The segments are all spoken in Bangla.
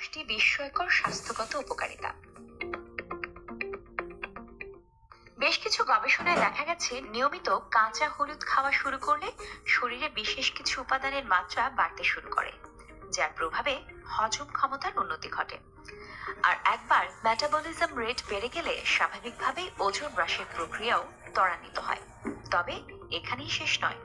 10টি বিস্ময়কর স্বাস্থ্যগত উপকারিতা। বেশ কিছু গবেষণায় দেখা গেছে নিয়মিত কাঁচা হলুদ খাওয়া শুরু করলে শরীরে বিশেষ কিছু উপাদানের মাত্রা বাড়তে শুরু করে, যার প্রভাবে হজম ক্ষমতার উন্নতি ঘটে। আর একবার মেটাবলিজম রেট বেড়ে গেলে স্বাভাবিকভাবেই ওজন হ্রাসের প্রক্রিয়াও ত্বরান্বিত হয়। তবে এখানেই শেষ নয়।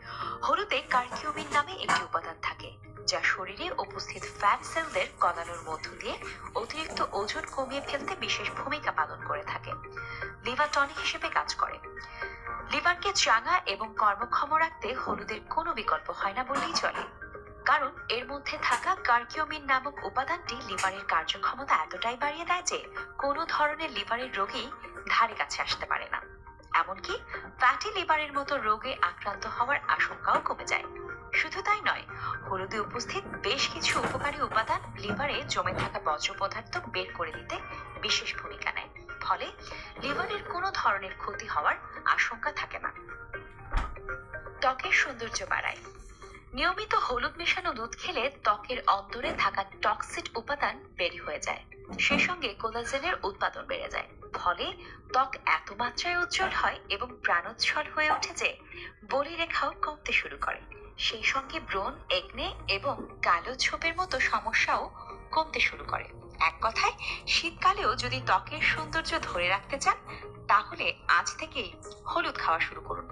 হলুদে কারকিউমিন নামে একটি উপাদান থাকে, যা শরীরে উপস্থিত ফ্যাট সেলদের গলানোর মধ্য দিয়ে অতিরিক্ত ওজন কমিয়ে ফেলতে বিশেষ ভূমিকা পালন করে থাকে। লিভার টনিক হিসেবে কাজ করে। লিভারকে চাঙ্গা এবং কর্মক্ষম রাখতে হলুদের কোনো বিকল্প হয় না বললেই চলে, কারণ এর মধ্যে থাকা কারকিউমিন নামক উপাদানটি লিভারের কার্যক্ষমতা এতটাই বাড়িয়ে দেয় যে কোনো ধরনের লিভারের রোগী ধারে কাছে আসতে পারে না। এমনকি ফ্যাটি লিভারের মতো রোগে আক্রান্ত হওয়ার আশঙ্কাও কমে যায়। শুধু তাই নয়, হলুদে উপস্থিত বেশ কিছু উপকারী উপাদান লিভারে জমে থাকা বর্জ্য পদার্থ বের করে দিতে বিশেষ ভূমিকা নেয়। ফলে লিভারের কোনো ধরনের ক্ষতি হওয়ার আশঙ্কা থাকে না। ত্বকের সৌন্দর্য বাড়ায়। নিয়মিত হলুদ মেশানো দুধ খেলে ত্বকের অন্তরে থাকা টক্সিক উপাদান বের হয়ে যায়। সেই সঙ্গে কোলাজেনের উৎপাদন বেড়ে যায়। ফলে ত্বক এত মাত্রায় উজ্জ্বল হয় এবং প্রাণোচ্ছল হয়ে ওঠে যে বলিরেখাও কমতে শুরু করে। সেই সঙ্গে ব্রণ, একনে এবং কালো ছোপের মতো সমস্যাও কমতে শুরু করে। এক কথায়, শীতকালেও যদি ত্বকের সৌন্দর্য ধরে রাখতে চান, তাহলে আজ থেকেই হলুদ খাওয়া শুরু করুন।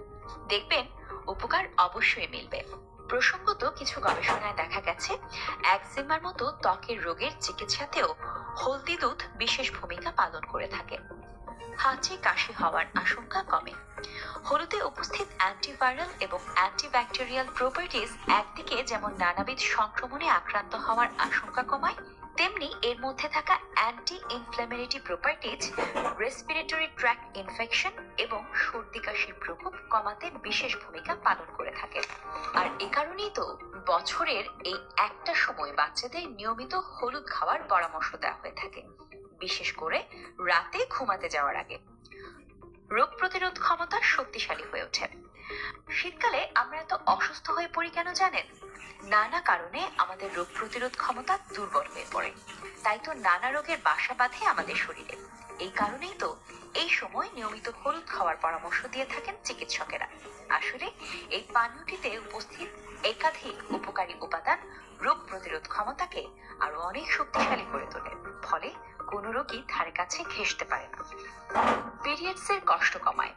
দেখবেন উপকার অবশ্যই মিলবে। প্রসঙ্গত, কিছু গবেষণায় দেখা গেছে একজিমার মতো ত্বকের রোগের চিকিৎসাতেও হলদি দুধ বিশেষ ভূমিকা পালন করে থাকে। হাঁচি, কাশি হওয়ার আশঙ্কা কমে। হলুদে উপস্থিত অ্যান্টিভাইরাল এবং অ্যান্টিব্যাকটেরিয়াল প্রপার্টিজ একদিকে যেমন নানাবিধ সংক্রমণে আক্রান্ত হওয়ার আশঙ্কা কমায়, তেমনি এর মধ্যে থাকা anti inflammatory properties respiratory tract infection এবং সর্দি কাশির প্রকোপ কমাতে বিশেষ ভূমিকা পালন করে থাকে। আর এ কারণেই তো বছরের এই একটা সময় বাচ্চাদের নিয়মিত হলুদ খাওয়ার পরামর্শ দেওয়া হয়ে থাকে, বিশেষ করে রাতে ঘুমাতে যাওয়ার আগে। রোগ প্রতিরোধ ক্ষমতা শক্তিশালী হয়ে ওঠে। শীতকালে আমরা এত অসুস্থ হয়ে পড়ি কেন জানেন? নানা কারণে আমাদের রোগ প্রতিরোধ ক্ষমতা দুর্বল হয়ে পড়ে। তাই তো নানা রোগের বাসা বাঁধে আমাদের শরীরে। এই কারণেই তো এই সময় নিয়মিত হলুদ খাওয়ার পরামর্শ দিয়ে থাকেন চিকিৎসকেরা। আসলে এই পানীয়টিতে উপস্থিত একাধিক উপকারী উপাদান রোগ প্রতিরোধ ক্ষমতাকে আরো অনেক শক্তিশালী করে তোলে। ফলে কোনো রোগী ধারে কাছে ঘেঁষতে পারে না। পিরিয়ডসের কষ্ট কমায়।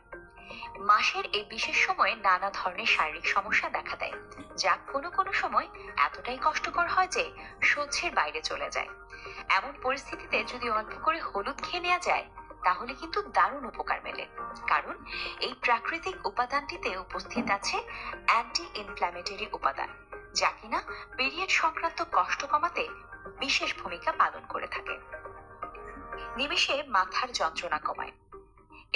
মাসের এই বিশেষ সময়ে নানা ধরনের শারীরিক সমস্যা দেখা দেয়, যা কোনো কোনো সময় এতটাই কষ্টকর হয় যে সহ্যের বাইরে চলে যায়। এমন পরিস্থিতিতে যদি অল্প করে হলুদ খেয়ে নেওয়া যায়, তাহলে কিন্তু দারুণ উপকার মেলে। কারণ এই প্রাকৃতিক উপাদানটিতে উপস্থিত আছে অ্যান্টি ইনফ্ল্যামেটরি উপাদান, যা কিনা পিরিয়ড সংক্রান্ত কষ্ট কমাতে বিশেষ ভূমিকা পালন করে থাকে। নিমেষে মাথার যন্ত্রণা কমায়।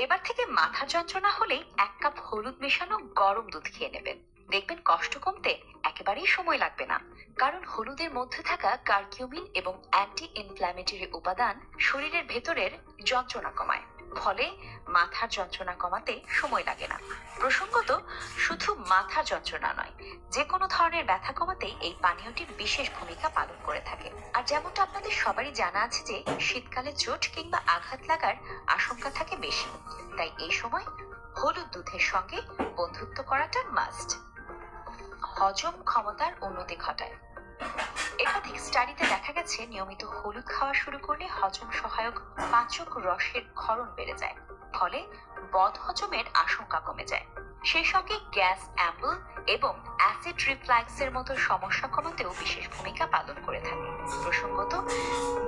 এবার থেকে মাথার যন্ত্রণা হলেই 1 কাপ হলুদ মেশানো গরম দুধ খেয়ে নেবেন। দেখবেন কষ্ট কমতে একেবারেই সময় লাগবে না। কারণ হলুদের মধ্যে থাকা কারকিউমিন এবং অ্যান্টি ইনফ্ল্যামেটরি উপাদান শরীরের ভেতরের যন্ত্রণা কমায়। ফলে মাথার যন্ত্রণা কমাতে সময় লাগে না। প্রসঙ্গত, শুধু মাথার যন্ত্রণা নয়, যে কোনো ধরনের ব্যথা কমাতেই এই পানীয়টি বিশেষ ভূমিকা পালন করে থাকে। আর যেমনটা আপনাদের সবারই জানা আছে যে শীতকালে চোট কিংবা আঘাত লাগার আশঙ্কা থাকে বেশি। তাই এই সময় হলুদ দুধের সঙ্গে বন্ধুত্ব করাটা মাস্ট। হজম ক্ষমতার উন্নতি ঘটায়। একাধিক স্টাডিতে দেখা গেছে নিয়মিত হলুদ খাওয়া শুরু করলে হজম সহায়ক পাচক রসের ক্ষরণ বেড়ে যায়। ফলে বদহজমের আশঙ্কা কমে যায়। সেই সঙ্গে গ্যাস অ্যাম্বল এবং অ্যাসিড রিফ্লাক্সের মতো সমস্যা কমাতেও বিশেষ ভূমিকা পালন করে থাকে। প্রসঙ্গত,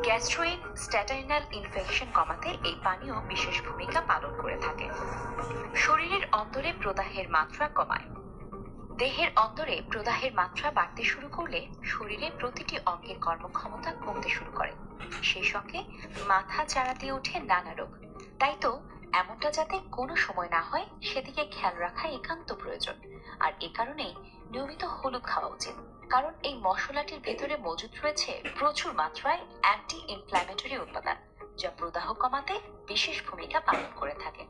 গ্যাস্ট্রোইনস্টেইনাল ইনফেকশন কমাতে এই পানীয় বিশেষ ভূমিকা পালন করে থাকে। শরীরের অন্তরে প্রদাহের মাত্রা কমায়। দেহের অন্তরে প্রদাহের মাত্রা বাড়তে শুরু করলে শরীরের প্রতিটি অঙ্গের কর্মক্ষমতা কমতে শুরু করে। সেই সঙ্গে মাথা চাড়া দিয়ে ওঠে নানা রোগ। তাই তো এমনটা যাতে কোনো সময় না হয় সেদিকে খেয়াল রাখা একান্ত প্রয়োজন। আর এ কারণেই নিয়মিত হলুদ খাওয়া উচিত। কারণ এই মশলাটির ভেতরে মজুদ রয়েছে প্রচুর মাত্রায় অ্যান্টি ইনফ্ল্যামেটরি উপাদান, যা প্রদাহ কমাতে বিশেষ ভূমিকা পালন করে থাকে।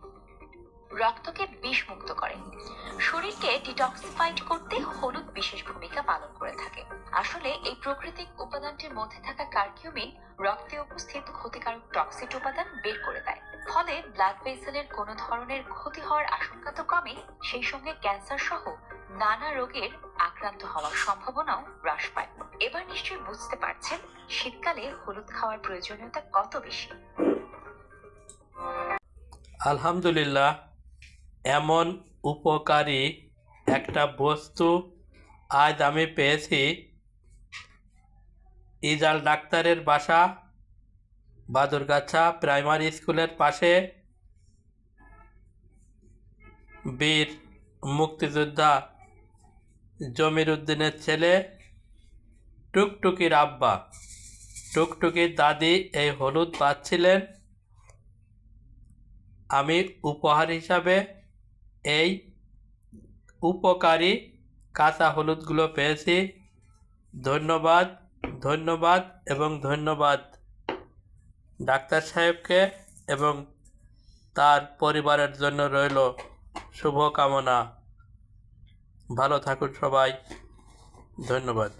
রক্তকে বিষমুক্ত করে। শরীরকে ডিটক্সিফাইড করতে হলুদ বিশেষ ভূমিকা পালন করে থাকে। আসলে এই প্রাকৃতিক উপাদানটির মধ্যে থাকা কারকিউমিন রক্তে উপস্থিত ক্ষতিকারক টক্সিড উপাদান বের করে দেয়। ফলে ব্লাড ভেসেলের কোনো ধরনের ক্ষতি হওয়ার আশঙ্কা তো কমে, সেই সঙ্গে ক্যান্সার সহ নানা রোগের আক্রান্ত হওয়ার সম্ভাবনাও হ্রাস পায়। এবার নিশ্চয়ই বুঝতে পারছেন শীতকালে হলুদ খাওয়ার প্রয়োজনীয়তা কত বেশি। আলহামদুলিল্লাহ, এমন উপকারী একটা বস্তু আজ আমি পেয়েছি। ইজাল ডাক্তারের বাসা বাদুরগাছা প্রাইমারি স্কুলের পাশে। বীর মুক্তিযোদ্ধা জমির উদ্দিনের ছেলে টুকটুকির আব্বা, টুকটুকির দাদি এই হলুদ পাচ্ছিলেন। আমি উপহার হিসাবে এই উপকারী কাঁচা হলুদগুলো পেয়েছি। ধন্যবাদ, ধন্যবাদ এবং ধন্যবাদ ডাক্তার সাহেবকে, এবং তার পরিবারের জন্য রইল শুভকামনা। ভালো থাকুন সবাই, ধন্যবাদ।